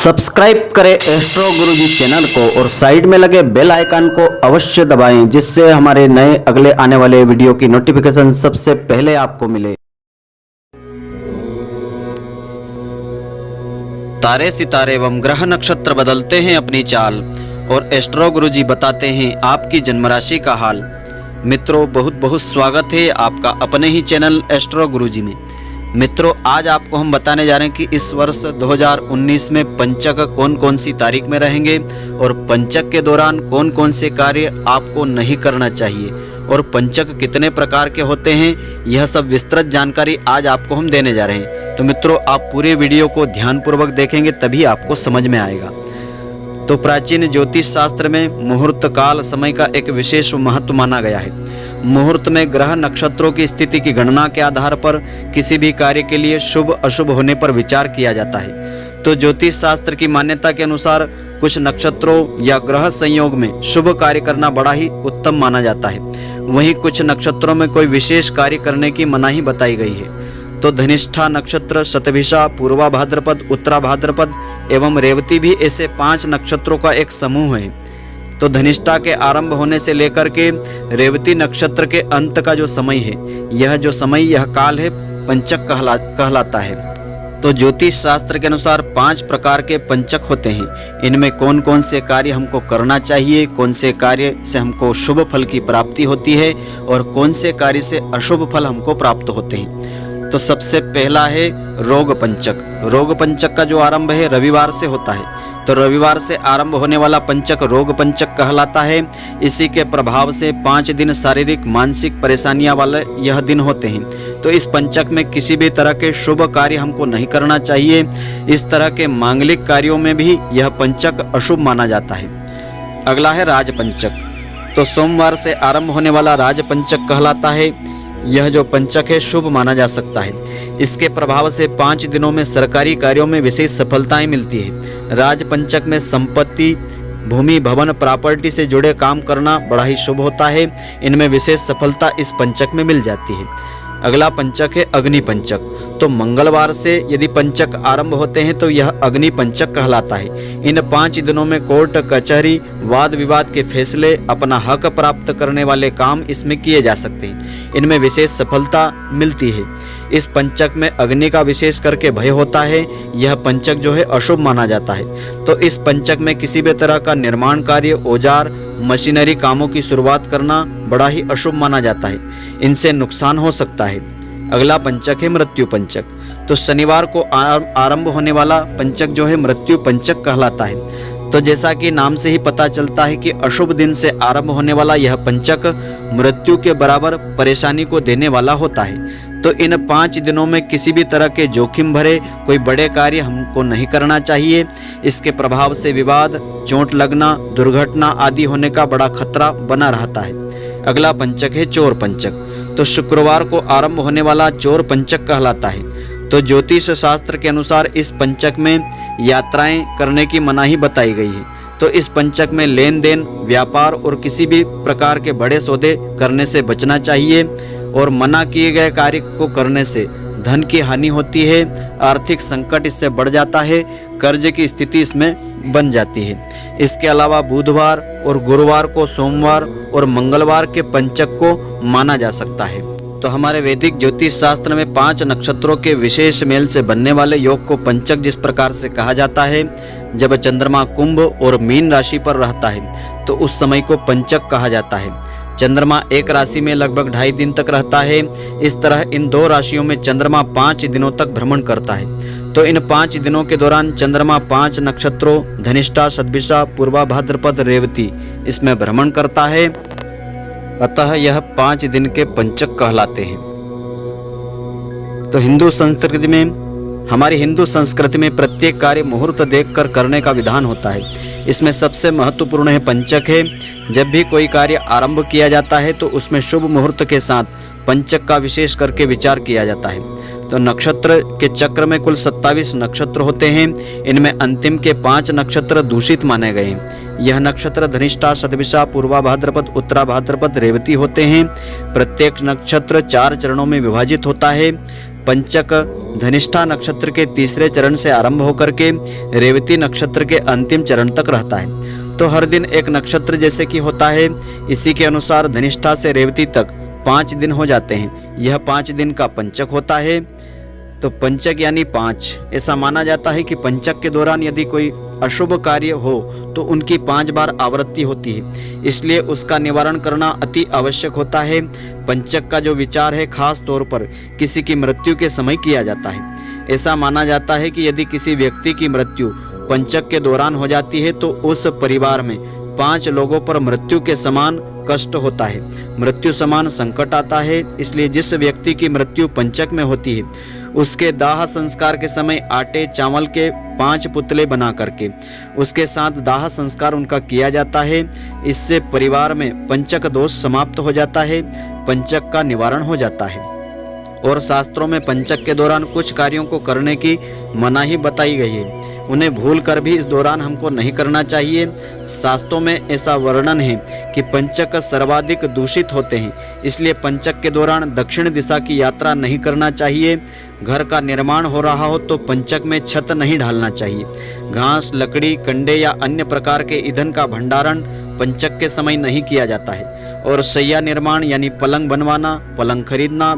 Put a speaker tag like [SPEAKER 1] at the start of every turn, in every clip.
[SPEAKER 1] Subscribe करें astro गुरुजी channel को और साइड में लगे बेल आइकन को अवश्य दबाएं, जिससे हमारे नए अगले आने वाले वीडियो की नोटिफिकेशन सबसे पहले आपको मिले।
[SPEAKER 2] तारे सितारे एवं ग्रह नक्षत्र बदलते हैं अपनी चाल और एस्ट्रो गुरुजी बताते हैं आपकी जन्म राशि का हाल। मित्रों, बहुत बहुत स्वागत है आपका अपने ही चैनल एस्ट्रो गुरुजी में। मित्रों, आज आपको हम बताने जा रहे हैं कि इस वर्ष 2019 में पंचक कौन कौन सी तारीख में रहेंगे और पंचक के दौरान कौन कौन से कार्य आपको नहीं करना चाहिए और पंचक कितने प्रकार के होते हैं, यह सब विस्तृत जानकारी आज आपको हम देने जा रहे हैं। तो मित्रों, आप पूरे वीडियो को ध्यानपूर्वक देखेंगे तभी आपको समझ में आएगा। तो प्राचीन ज्योतिष शास्त्र में मुहूर्त काल समय का एक विशेष महत्व माना गया है। मुहूर्त में ग्रह नक्षत्रों की स्थिति की गणना के आधार पर किसी भी कार्य के लिए शुभ अशुभ होने पर विचार किया जाता है। तो ज्योतिष शास्त्र की मान्यता के अनुसार कुछ नक्षत्रों या ग्रह संयोग में शुभ कार्य करना बड़ा ही उत्तम माना जाता है, वहीं कुछ नक्षत्रों में कोई विशेष कार्य करने की मनाही बताई गई है। तो धनिष्ठा नक्षत्र, शतभिषा, पूर्वा भाद्रपद, उत्तरा भाद्रपद एवं रेवती भी ऐसे 5 नक्षत्रों का एक समूह है। तो धनिष्ठा के आरंभ होने से लेकर के रेवती नक्षत्र के अंत का जो समय है, यह काल है पंचक कहलाता है। तो ज्योतिष शास्त्र के अनुसार 5 प्रकार के पंचक होते हैं। इनमें कौन कौन से कार्य हमको करना चाहिए, कौन से कार्य से हमको शुभ फल की प्राप्ति होती है और कौन से कार्य से अशुभ फल हमको प्राप्त होते हैं। तो सबसे पहला है रोग पंचक। रोग पंचक का जो आरंभ है रविवार से होता है। तो रविवार से आरंभ होने वाला पंचक रोग पंचक कहलाता है। इसी के प्रभाव से 5 दिन शारीरिक मानसिक परेशानियां वाले यह दिन होते हैं। तो इस पंचक में किसी भी तरह के शुभ कार्य हमको नहीं करना चाहिए। इस तरह के मांगलिक कार्यों में भी यह पंचक अशुभ माना जाता है। अगला है राजपंचक। तो सोमवार से आरंभ होने वाला राजपंचक कहलाता है। यह जो पंचक है शुभ माना जा सकता है। इसके प्रभाव से 5 दिनों में सरकारी कार्यों में विशेष सफलताएं मिलती है। राजपंचक में संपत्ति, भूमि, भवन, प्रॉपर्टी से जुड़े काम करना बड़ा ही शुभ होता है। इनमें विशेष सफलता इस पंचक में मिल जाती है। अगला पंचक है अग्नि पंचक। तो मंगलवार से यदि पंचक आरंभ होते हैं तो यह अग्नि पंचक कहलाता है। इन 5 दिनों में कोर्ट कचहरी, वाद विवाद के फैसले, अपना हक प्राप्त करने वाले काम इसमें किए जा सकते हैं। इनमें विशेष सफलता मिलती है। इस पंचक में अग्नि का विशेष करके भय होता है। यह पंचक जो है अशुभ माना जाता है। तो इस पंचक में किसी भी तरह का निर्माण कार्य, औजार, मशीनरी कामों की शुरुआत करना बड़ा ही अशुभ माना जाता है। इनसे नुकसान हो सकता है। अगला पंचक है मृत्यु पंचक। तो शनिवार को आरंभ होने वाला पंचक जो है मृत्यु पंचक कहलाता है। तो जैसा कि नाम से ही पता चलता है कि अशुभ दिन से आरंभ होने वाला यह पंचक मृत्यु के बराबर परेशानी को देने वाला होता है। तो इन 5 दिनों में किसी भी तरह के जोखिम भरे कोई बड़े कार्य हमको नहीं करना चाहिए। इसके प्रभाव से विवाद, चोट लगना, दुर्घटना आदि होने का बड़ा खतरा बना रहता है। अगला पंचक है चोर पंचक। तो शुक्रवार को आरंभ होने वाला चोर पंचक कहलाता है। तो ज्योतिष शास्त्र के अनुसार इस पंचक में यात्राएं करने की मनाही बताई गई है। तो इस पंचक में लेन देन, व्यापार और किसी भी प्रकार के बड़े सौदे करने से बचना चाहिए और मना किए गए कार्य को करने से धन की हानि होती है, आर्थिक संकट इससे बढ़ जाता है, कर्ज की स्थिति इसमें बन जाती है। इसके अलावा बुधवार और गुरुवार को सोमवार और मंगलवार के पंचक को माना जा सकता है। तो हमारे वैदिक ज्योतिष शास्त्र में 5 नक्षत्रों के विशेष मेल से बनने वाले योग को पंचक जिस प्रकार से कहा जाता है। जब चंद्रमा कुंभ और मीन राशि पर रहता है तो उस समय को पंचक कहा जाता है। चंद्रमा एक राशि में लगभग 2.5 दिन तक रहता है। इस तरह इन 2 राशियों में चंद्रमा 5 दिनों तक भ्रमण करता है। तो इन 5 दिनों के दौरान चंद्रमा 5 नक्षत्रों धनिष्ठा, शतभिषा, पूर्वा भाद्रपद, रेवती इसमें भ्रमण करता है। अतः यह 5 दिन के पंचक कहलाते हैं। तो हमारी हिंदू संस्कृति में प्रत्येक कार्य मुहूर्त देखकर करने का विधान होता है। इसमें सबसे महत्वपूर्ण है पंचक है। जब भी कोई कार्य आरंभ किया जाता है तो उसमें शुभ मुहूर्त के साथ पंचक का विशेष करके विचार किया जाता है। तो नक्षत्र के चक्र में कुल 27 नक्षत्र होते हैं। इनमें अंतिम के 5 नक्षत्र दूषित माने गए हैं। यह नक्षत्र धनिष्ठा, शतभिषा, पूर्वा भाद्रपद, उत्तरा भाद्रपद, रेवती होते हैं। प्रत्येक नक्षत्र 4 चरणों में विभाजित होता है। पंचक धनिष्ठा नक्षत्र के तीसरे चरण से आरंभ होकर के रेवती नक्षत्र के अंतिम चरण तक रहता है। तो हर दिन एक नक्षत्र जैसे कि होता है, इसी के अनुसार धनिष्ठा से रेवती तक 5 दिन हो जाते हैं। यह 5 दिन का पंचक होता है। तो पंचक यानी 5, ऐसा माना जाता है कि पंचक के दौरान यदि कोई अशुभ कार्य हो तो उनकी 5 बार आवृत्ति होती है, इसलिए उसका निवारण करना अति आवश्यक होता है। पंचक का जो विचार है खास तौर पर किसी की मृत्यु के समय किया जाता है। ऐसा माना जाता है कि यदि किसी व्यक्ति की मृत्यु पंचक के दौरान हो जाती है तो उस परिवार में 5 लोगों पर मृत्यु के समान कष्ट होता है, मृत्यु समान संकट आता है। इसलिए जिस व्यक्ति की मृत्यु पंचक में होती है उसके दाह संस्कार के समय आटे चावल के 5 पुतले बना करके उसके साथ दाह संस्कार उनका किया जाता है। इससे परिवार में पंचक दोष समाप्त हो जाता है, पंचक का निवारण हो जाता है। और शास्त्रों में पंचक के दौरान कुछ कार्यों को करने की मनाही बताई गई है, उन्हें भूल कर भी इस दौरान हमको नहीं करना चाहिए। शास्त्रों में ऐसा वर्णन है कि पंचक सर्वाधिक दूषित होते हैं, इसलिए पंचक के दौरान दक्षिण दिशा की यात्रा नहीं करना चाहिए। घर का निर्माण हो रहा हो तो पंचक में छत नहीं ढालना चाहिए। घास, लकड़ी, कंडे या अन्य प्रकार के ईंधन का भंडारण पंचक के समय नहीं किया जाता है। और शैया निर्माण यानी पलंग बनवाना, पलंग खरीदना,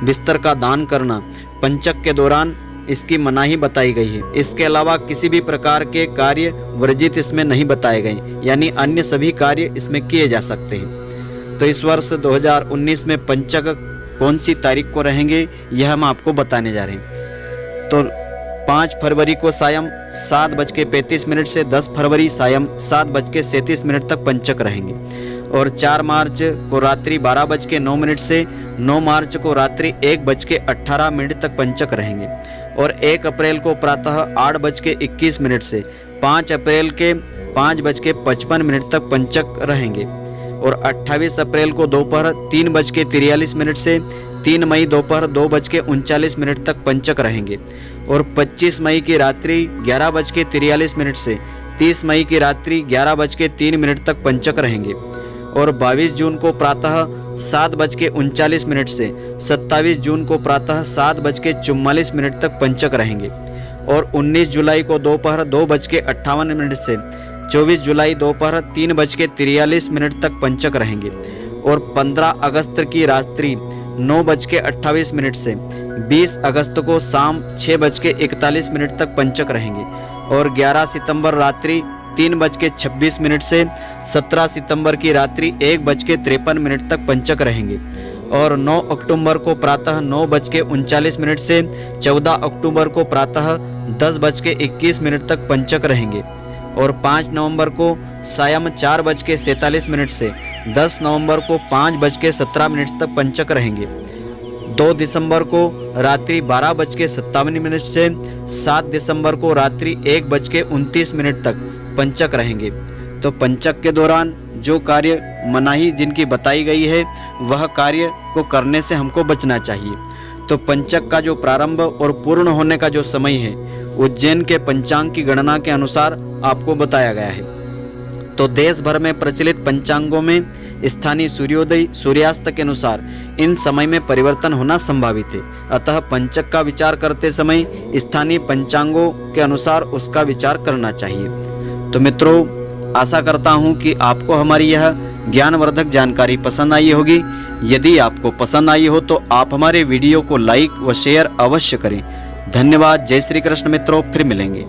[SPEAKER 2] बिस्तर का दान करना पंचक के दौरान इसकी मनाही बताई गई है। इसके अलावा किसी भी प्रकार के कार्य वर्जित इसमें नहीं बताए गए, यानी अन्य सभी कार्य इसमें किए जा सकते हैं। तो इस वर्ष 2019 में पंचक कौन सी तारीख को रहेंगे यह हम आपको बताने जा रहे हैं। तो 5 फरवरी को सायं 7:35 से 10 फरवरी सायं 7:37 तक पंचक रहेंगे। और 4 मार्च को रात्रि 12:09 से 9 मार्च को रात्रि 1:18 तक पंचक रहेंगे। और 1 अप्रैल को प्रातः 8:21 से 5 अप्रैल के 5:55 तक पंचक रहेंगे। और 28 अप्रैल को दोपहर 3:43 से 3 मई दोपहर 2:39 तक पंचक रहेंगे। और 25 मई की रात्रि 11:43 से 30 मई की रात्रि 11:03 तक पंचक रहेंगे। और 22 जून को प्रातः 7:39 से 27 जून को प्रातः 7:44 तक पंचक रहेंगे। और 19 जुलाई को दोपहर 2:58 से 24 जुलाई दोपहर 3:43 तक पंचक रहेंगे। और 15 अगस्त की रात्रि 9:28 से 20 अगस्त को शाम 6:41 तक पंचक रहेंगे। और 11 सितंबर रात्रि 3:26 से 17 सितंबर की रात्रि 1:53 तक पंचक रहेंगे। और 9 अक्टूबर को प्रातः 9:39 से 14 अक्टूबर को प्रातः 10:21 तक पंचक रहेंगे। और 5 नवंबर को सायं 4:47 से 10 नवंबर को 5:17 तक पंचक रहेंगे। 2 दिसंबर को रात्रि 12:57 से 7 दिसंबर को रात्रि 1:29 तक पंचक रहेंगे। तो पंचक के दौरान जो कार्य मनाही जिनकी बताई गई है वह कार्य को करने से हमको बचना चाहिए। तो पंचक का जो प्रारंभ और पूर्ण होने का जो समय है उज्जैन के पंचांग की गणना के अनुसार आपको बताया गया है। तो देश भर में प्रचलित पंचांगों में स्थानीय सूर्योदय सूर्यास्त के अनुसार इन समय में परिवर्तन होना संभावित है। अतः पंचक का विचार करते समय स्थानीय पंचांगों के अनुसार उसका विचार करना चाहिए। तो मित्रों, आशा करता हूं कि आपको हमारी यह ज्ञानवर्धक जानकारी पसंद आई होगी। यदि आपको पसंद आई हो तो आप हमारे वीडियो को लाइक व शेयर अवश्य करें। धन्यवाद। जय श्री कृष्ण मित्रों, फिर मिलेंगे।